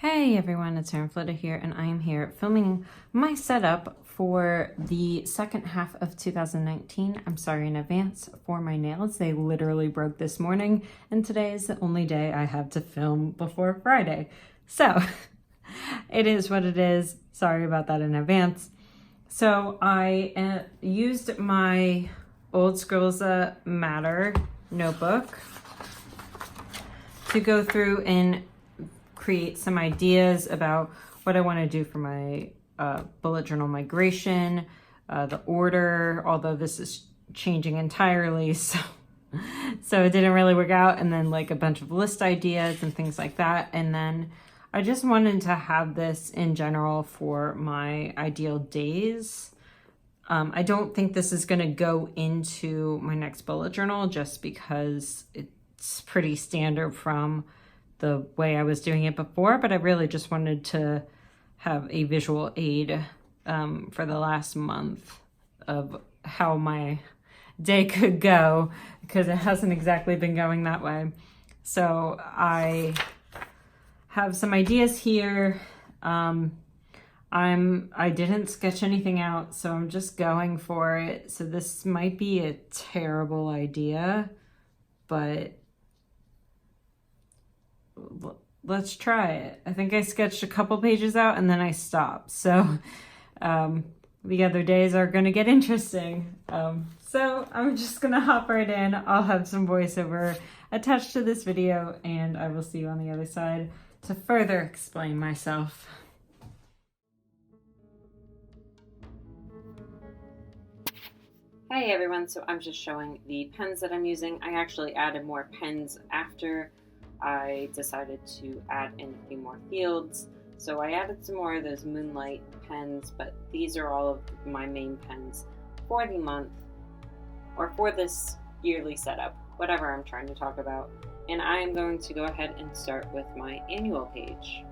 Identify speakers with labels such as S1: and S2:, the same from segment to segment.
S1: Hey everyone, it's Erin Flita here, and I am here filming my setup for the second half of 2019. I'm sorry in advance for my nails. They literally broke this morning, and today is the only day I have to film before Friday. So, it is what it is. Sorry about that in advance. So, I used my old Scribbles That Matter notebook to go through and create some ideas about what I want to do for my bullet journal migration, the order, although this is changing entirely, so it didn't really work out, and then like a bunch of list ideas and things like that. And then I just wanted to have this in general for my ideal days. I don't think this is going to go into my next bullet journal just because it's pretty standard from the way I was doing it before, but I really just wanted to have a visual aid for the last month of how my day could go, because it hasn't exactly been going that way. So I have some ideas here. I didn't sketch anything out, so I'm just going for it. So this might be a terrible idea, but let's try it. I think I sketched a couple pages out and then I stopped. So the other days are going to get interesting. So I'm just going to hop right in. I'll have some voiceover attached to this video, and I will see you on the other side to further explain myself. Hey everyone, so I'm just showing the pens that I'm using. I actually added more pens after I decided to add in a few more fields. So I added some more of those Moonlight pens, but these are all of my main pens for the month, or for this yearly setup, whatever I'm trying to talk about. And I am going to go ahead and start with my annual page.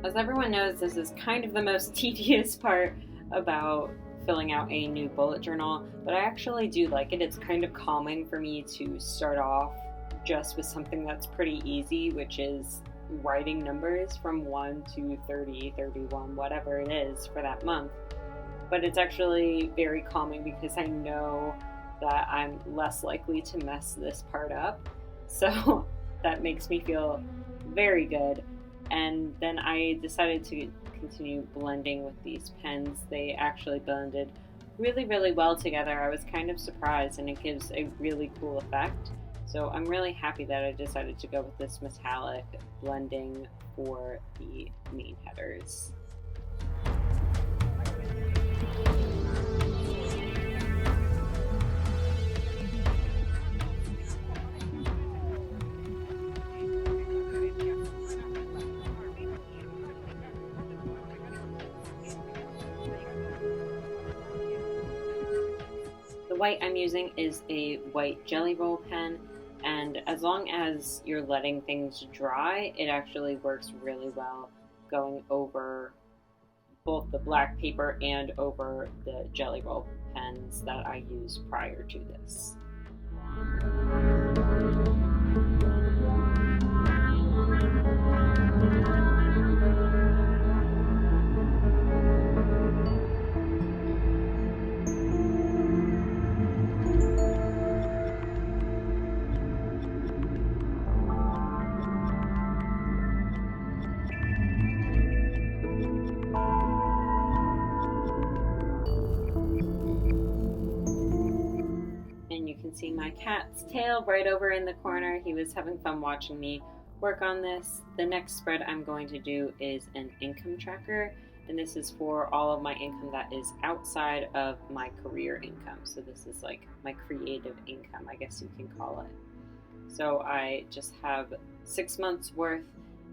S1: As everyone knows, this is kind of the most tedious part about filling out a new bullet journal, but I actually do like it. It's kind of calming for me to start off just with something that's pretty easy, which is writing numbers from 1 to 30, 31, whatever it is for that month. But it's actually very calming because I know that I'm less likely to mess this part up. So that makes me feel very good. And then I decided to continue blending with these pens. They actually blended really, really well together. I was kind of surprised, and it gives a really cool effect. So I'm really happy that I decided to go with this metallic blending for the main headers. The white I'm using is a white Jelly Roll pen, and as long as you're letting things dry, it actually works really well going over both the black paper and over the Jelly Roll pens that I used prior to this. See my cat's tail right over in the corner. He was having fun watching me work on this. The next spread I'm going to do is an income tracker, and this is for all of my income that is outside of my career income. So this is like my creative income, I guess you can call it. So I just have 6 months worth,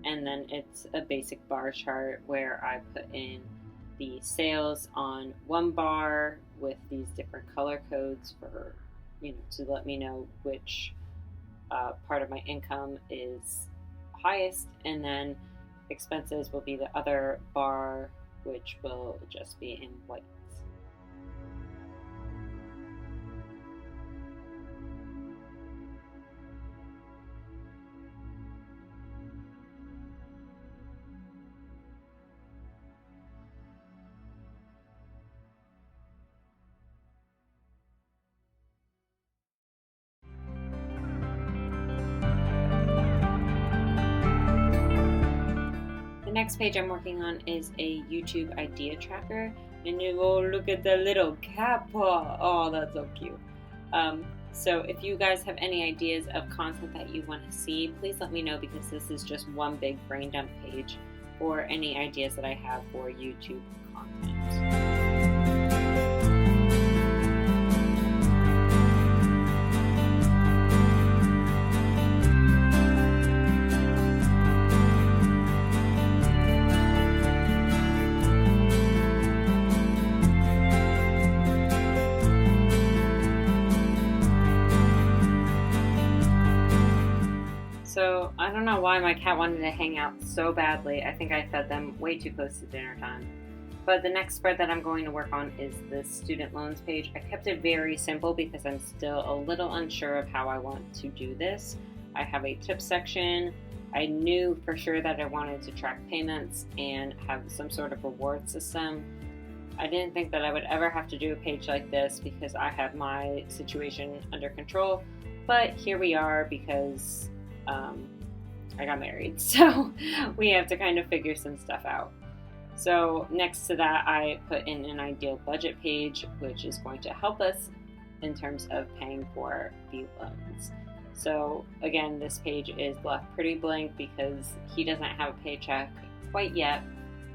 S1: and then it's a basic bar chart where I put in the sales on one bar with these different color codes for to let me know which part of my income is highest, and then expenses will be the other bar which will just be in white. The next page I'm working on is a YouTube idea tracker, and you go look at the little cat paw. Oh, that's so cute. So if you guys have any ideas of content that you want to see, please let me know, because this is just one big brain dump page for any ideas that I have for YouTube content. So I don't know why my cat wanted to hang out so badly. I think I fed them way too close to dinner time. But the next spread that I'm going to work on is the student loans page. I kept it very simple because I'm still a little unsure of how I want to do this. I have a tip section. I knew for sure that I wanted to track payments and have some sort of reward system. I didn't think that I would ever have to do a page like this because I have my situation under control. But here we are, because I got married, so we have to kind of figure some stuff out. So next to that, I put in an ideal budget page, which is going to help us in terms of paying for the loans. So again, this page is left pretty blank because he doesn't have a paycheck quite yet,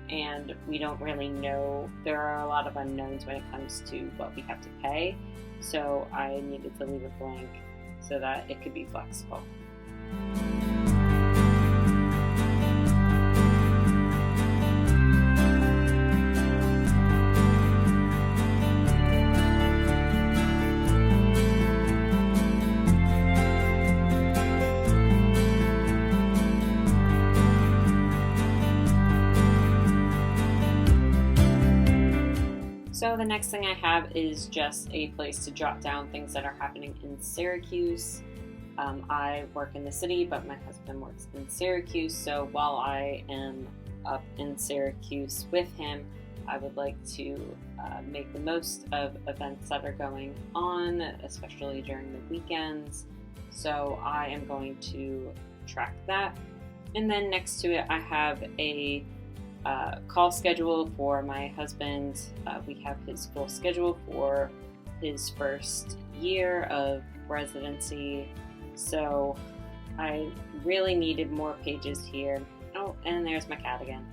S1: and we don't really know. There are a lot of unknowns when it comes to what we have to pay, so I needed to leave it blank so that it could be flexible. So the next thing I have is just a place to jot down things that are happening in Syracuse. I work in the city, but my husband works in Syracuse, so while I am up in Syracuse with him, I would like to make the most of events that are going on, especially during the weekends. So I am going to track that. And then next to it, I have a call schedule for my husband. We have his full schedule for his first year of residency. So I really needed more pages here. Oh, and there's my cat again.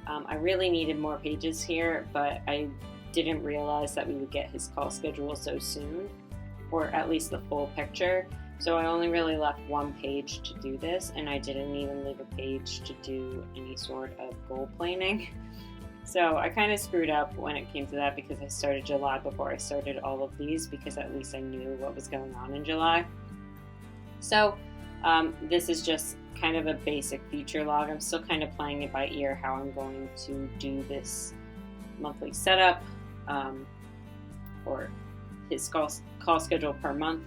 S1: I really needed more pages here, but I didn't realize that we would get his call schedule so soon, or at least the full picture. So I only really left one page to do this, and I didn't even leave a page to do any sort of goal planning. So I kind of screwed up when it came to that, because I started July before I started all of these, because at least I knew what was going on in July. So this is just kind of a basic feature log. I'm still kind of playing it by ear how I'm going to do this monthly setup, or his call schedule per month.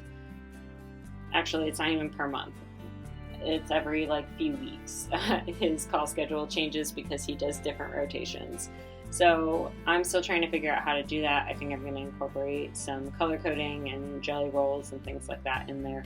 S1: Actually, it's not even per month. It's every few weeks. His call schedule changes because he does different rotations. So I'm still trying to figure out how to do that. I think I'm going to incorporate some color coding and jelly rolls and things like that in there.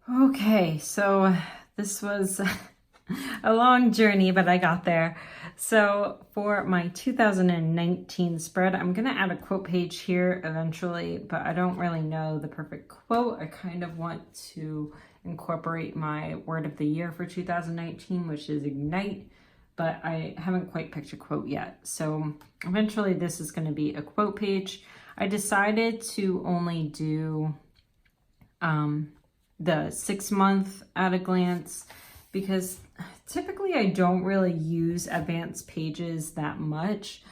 S1: Okay, so this was a long journey, but I got there. So for my 2019 spread, I'm going to add a quote page here eventually, but I don't really know the perfect quote. I kind of want to incorporate my word of the year for 2019, which is ignite, but I haven't quite picked a quote yet. So eventually this is going to be a quote page. I decided to only do the 6 month at a glance because typically I don't really use advanced pages that much.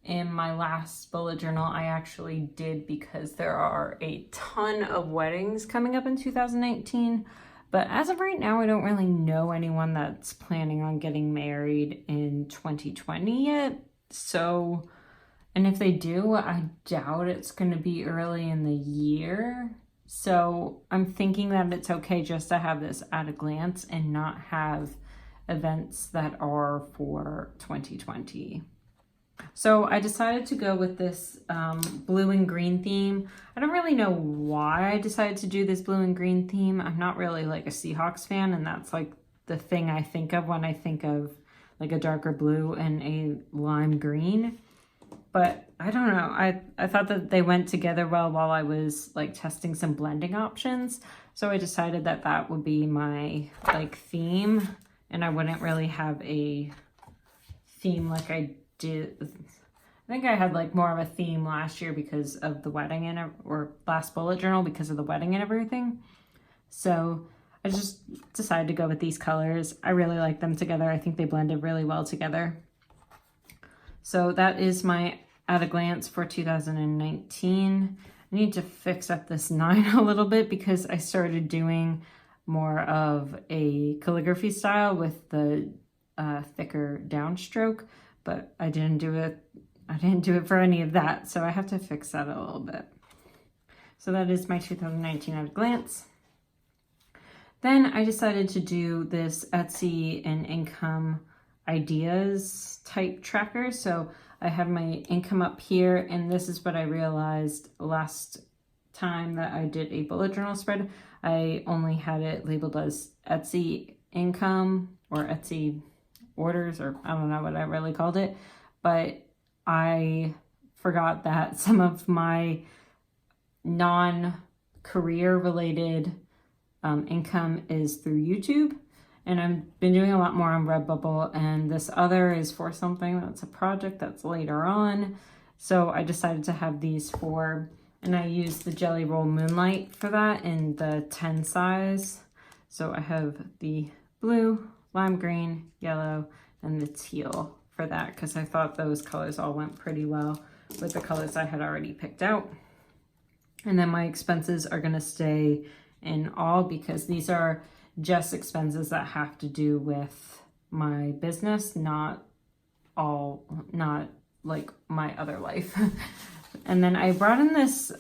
S1: In my last bullet journal, I actually did because there are a ton of weddings coming up in 2019. But as of right now, I don't really know anyone that's planning on getting married in 2020 yet. So, and if they do, I doubt it's going to be early in the year. So I'm thinking that it's okay just to have this at a glance and not have events that are for 2020. So I decided to go with this blue and green theme. I don't really know why I decided to do this blue and green theme. I'm not really like a Seahawks fan, and that's like the thing I think of when I think of like a darker blue and a lime green. But I don't know, I thought that they went together well while I was like testing some blending options. So I decided that that would be my like theme, and I wouldn't really have a theme like I did. I think I had like more of a theme last year because of the wedding or last bullet journal because of the wedding and everything. So I just decided to go with these colors. I really like them together. I think they blended really well together. So that is my at a glance for 2019. I need to fix up this 9 a little bit because I started doing more of a calligraphy style with the thicker downstroke, but I didn't do it for any of that. So I have to fix that a little bit. So that is my 2019 at a glance. Then I decided to do this Etsy and income ideas type tracker. So I have my income up here, and this is what I realized last time that I did a bullet journal spread. I only had it labeled as Etsy income or Etsy orders, or I don't know what I really called it, but I forgot that some of my non-career related income is through YouTube. And I've been doing a lot more on Redbubble, and this other is for something that's a project that's later on. So I decided to have these four, and I used the Jelly Roll Moonlight for that in the 10 size. So I have the blue, lime green, yellow, and the teal for that because I thought those colors all went pretty well with the colors I had already picked out. And then my expenses are going to stay in all because these are just expenses that have to do with my business, not like my other life. And then I brought in this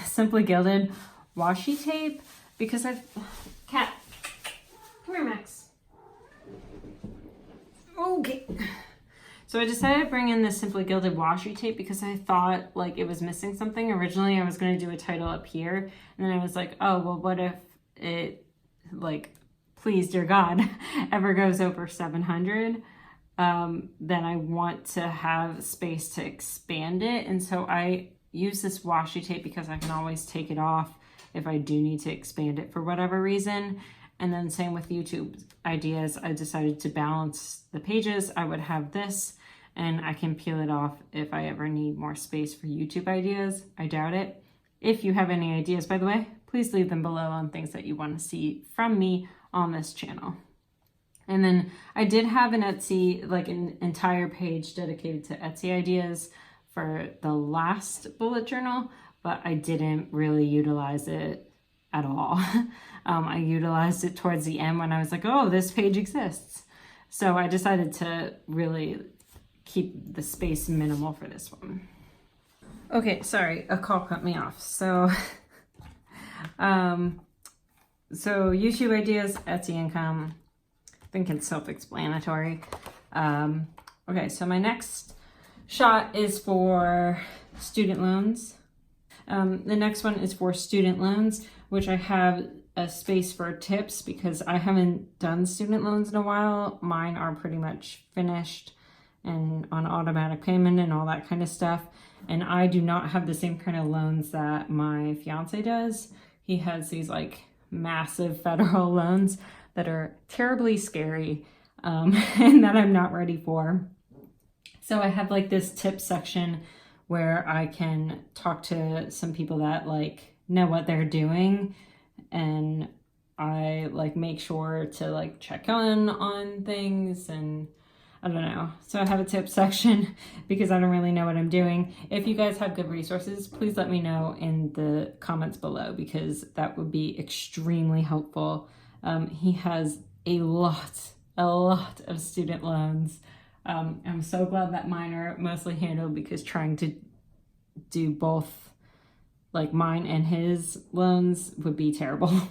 S1: Simply Gilded washi tape because Cat, come here, Max. Okay. So I decided to bring in this Simply Gilded washi tape because I thought like it was missing something. Originally I was going to do a title up here, and then I was like, oh, well, what if it, like, please, dear God, ever goes over 700? Then I want to have space to expand it. And so I use this washi tape because I can always take it off if I do need to expand it for whatever reason. And then same with YouTube ideas. I decided to balance the pages. I would have this, and I can peel it off if I ever need more space for YouTube ideas. I doubt it. If you have any ideas, by the way, please leave them below on things that you want to see from me on this channel. And then I did have an Etsy, like an entire page dedicated to Etsy ideas for the last bullet journal, but I didn't really utilize it at all. I utilized it towards the end when I was like, oh, this page exists. So I decided to really keep the space minimal for this one. Okay, sorry, a call cut me off. So, so YouTube ideas, Etsy income, I think it's self-explanatory. Okay, so my next shot is for student loans. The next one is for student loans, which I have a space for tips because I haven't done student loans in a while. Mine are pretty much finished and on automatic payment and all that kind of stuff. And I do not have the same kind of loans that my fiance does. He has these like massive federal loans that are terribly scary and that I'm not ready for. So I have like this tip section where I can talk to some people that like know what they're doing, and I like make sure to like check on things, and I don't know. So I have a tip section because I don't really know what I'm doing. If you guys have good resources, please let me know in the comments below because that would be extremely helpful. He has a lot of student loans. I'm so glad that mine are mostly handled because trying to do both like mine and his loans would be terrible.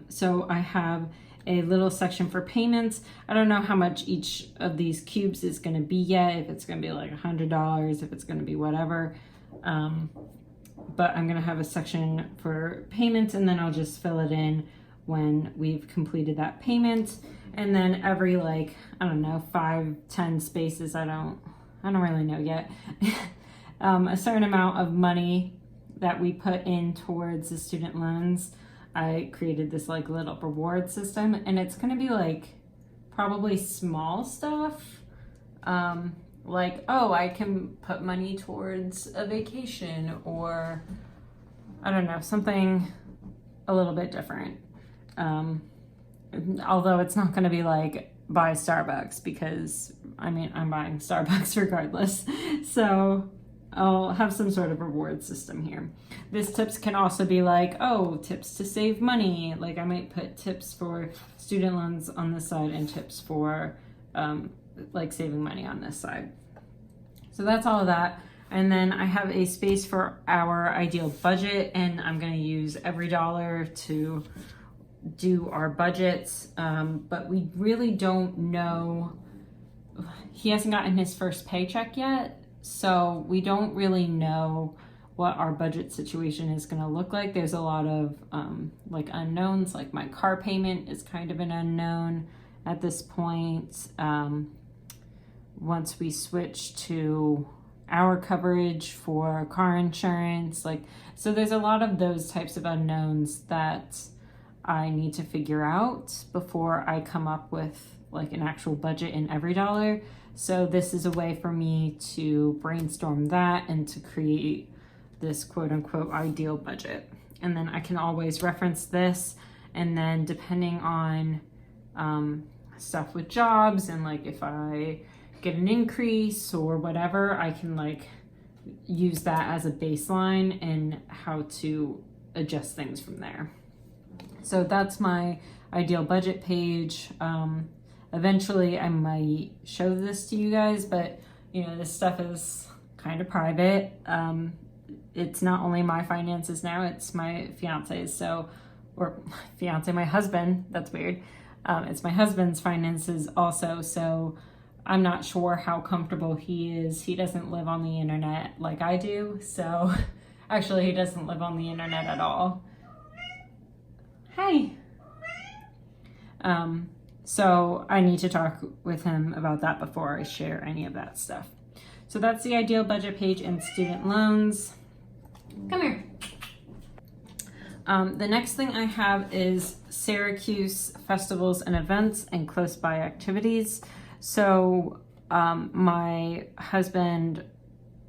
S1: So I have a little section for payments. I don't know how much each of these cubes is going to be yet, if it's going to be like $100, if it's going to be whatever. But I'm going to have a section for payments, and then I'll just fill it in when we've completed that payment. And then every like, I don't know, 5-10 spaces, I don't really know yet, a certain amount of money that we put in towards the student loans. I created this like little reward system, and it's going to be like probably small stuff. Like, oh, I can put money towards a vacation, or I don't know, something a little bit different. Although it's not going to be like buy Starbucks, because I mean, I'm buying Starbucks regardless. So I'll have some sort of reward system here. This tips can also be like, oh, tips to save money. Like I might put tips for student loans on this side and tips for like saving money on this side. So that's all of that. And then I have a space for our ideal budget, and I'm going to use every dollar to do our budgets. But we really don't know. He hasn't gotten his first paycheck yet, so we don't really know what our budget situation is going to look like. There's a lot of like unknowns, like my car payment is kind of an unknown at this point. Once we switch to our coverage for car insurance, like, so there's a lot of those types of unknowns that I need to figure out before I come up with like an actual budget in every dollar. So this is a way for me to brainstorm that and to create this quote unquote ideal budget. And then I can always reference this, and then depending on stuff with jobs and like if I get an increase or whatever, I can like use that as a baseline and how to adjust things from there. So that's my ideal budget page. Eventually I might show this to you guys, but you know, this stuff is kind of private. It's not only my finances now, it's my fiance's. So, or fiance, my husband, that's weird. It's my husband's finances also. So I'm not sure how comfortable he is. He doesn't live on the internet like I do. So actually he doesn't live on the internet at all. Hi. So I need to talk with him about that before I share any of that stuff. So that's the ideal budget page and student loans. Come here. The next thing I have is Syracuse festivals and events and close by activities. So my husband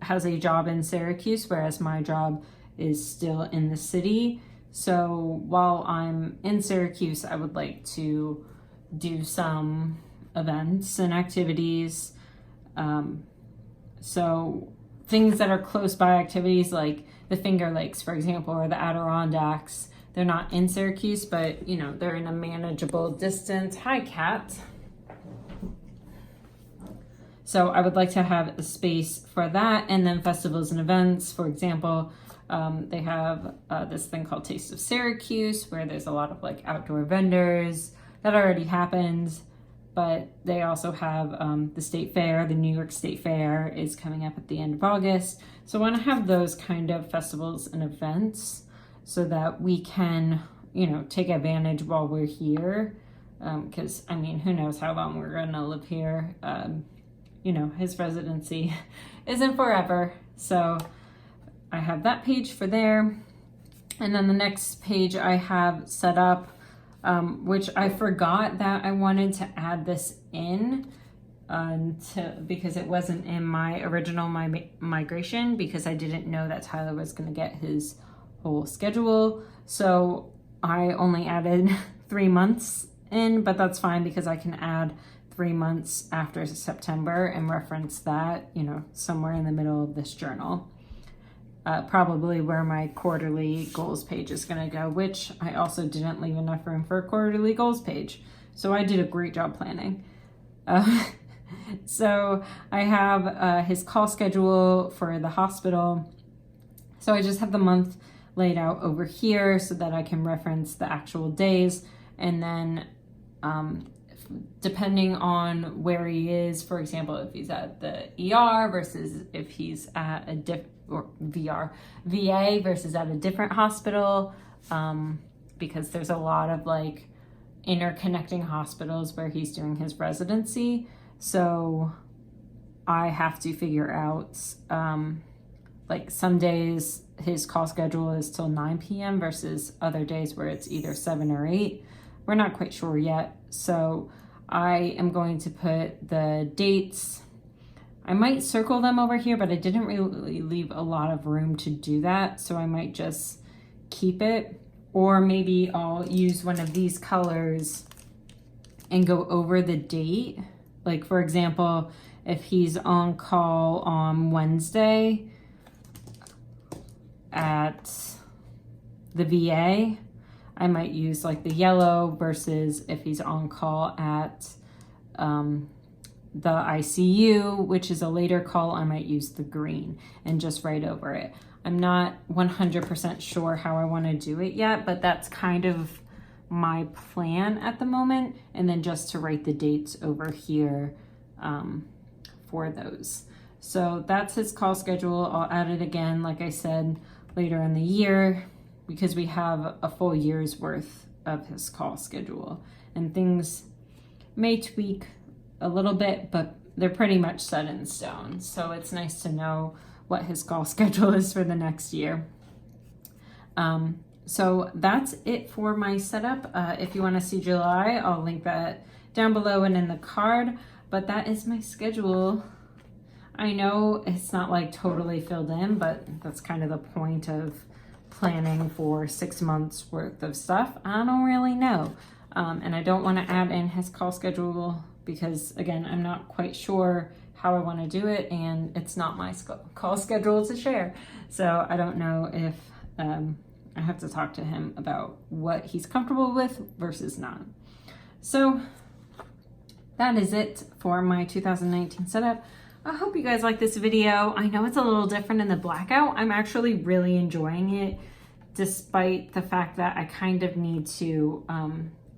S1: has a job in Syracuse, whereas my job is still in the city. So while I'm in Syracuse, I would like to do some events and activities. So things that are close by activities like the Finger Lakes, for example, or the Adirondacks. They're not in Syracuse, but you know, they're in a manageable distance. Hi, cat. So I would like to have a space for that. And then festivals and events, for example, they have this thing called Taste of Syracuse, where there's a lot of like outdoor vendors. That already happened but they also have the state fair. The New York State Fair is coming up at the end of August. So I want to have those kind of festivals and events so that we can, you know, take advantage while we're here. Because, I mean, who knows how long we're going to live here. You know, his residency isn't forever. So I have that page for there. And then the next page I have set up, which I forgot that I wanted to add this in because it wasn't in my original migration, because I didn't know that Tyler was going to get his whole schedule. So I only added 3 months in, but that's fine because I can add 3 months after September and reference that, you know, somewhere in the middle of this journal. Probably where my quarterly goals page is going to go, which I also didn't leave enough room for a quarterly goals page. So I did a great job planning. So I have his call schedule for the hospital. So I just have the month laid out over here so that I can reference the actual days. And then depending on where he is, for example, if he's at the ER versus if he's at a VA versus at a different hospital, because there's a lot of like interconnecting hospitals where he's doing his residency. So I have to figure out, like some days his call schedule is till 9 p.m. versus other days where it's either 7 or 8. We're not quite sure yet. So I am going to put the dates. I might circle them over here, but I didn't really leave a lot of room to do that. So I might just keep it, or maybe I'll use one of these colors and go over the date. Like for example, if he's on call on Wednesday at the VA, I might use like the yellow, versus if he's on call at the ICU, which is a later call, I might use the green and just write over it. I'm not 100% sure how I want to do it yet, but that's kind of my plan at the moment. And then just to write the dates over here for those. So that's his call schedule. I'll add it again, like I said, later in the year, because we have a full year's worth of his call schedule, and things may tweak a little bit, but they're pretty much set in stone. So it's nice to know what his call schedule is for the next year. So that's it for my setup. If you want to see July, I'll link that down below and in the card, but that is my schedule. I know it's not like totally filled in, but that's kind of the point of planning for 6 months worth of stuff. I don't really know. And I don't want to add in his call schedule because, again, I'm not quite sure how I want to do it, and it's not my call schedule to share. So I don't know if I have to talk to him about what he's comfortable with versus not. So that is it for my 2019 setup. I hope you guys like this video. I know it's a little different in the Blackout. I'm actually really enjoying it, despite the fact that I kind of need to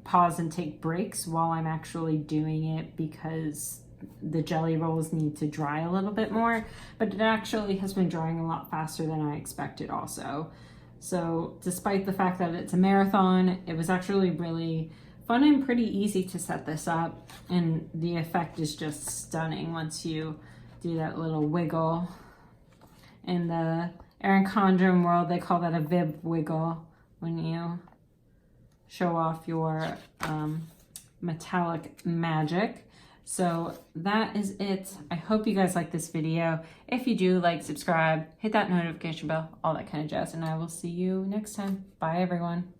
S1: pause and take breaks while I'm actually doing it because the jelly rolls need to dry a little bit more, but it actually has been drying a lot faster than I expected also. So despite the fact that it's a marathon, it was actually really fun and pretty easy to set this up, and the effect is just stunning once you do that little wiggle. In the Erin Condren world, they call that a Vib wiggle when you show off your metallic magic. So that is it. I hope you guys like this video. If you do, like, subscribe, hit that notification bell, all that kind of jazz, and I will see you next time. Bye, everyone.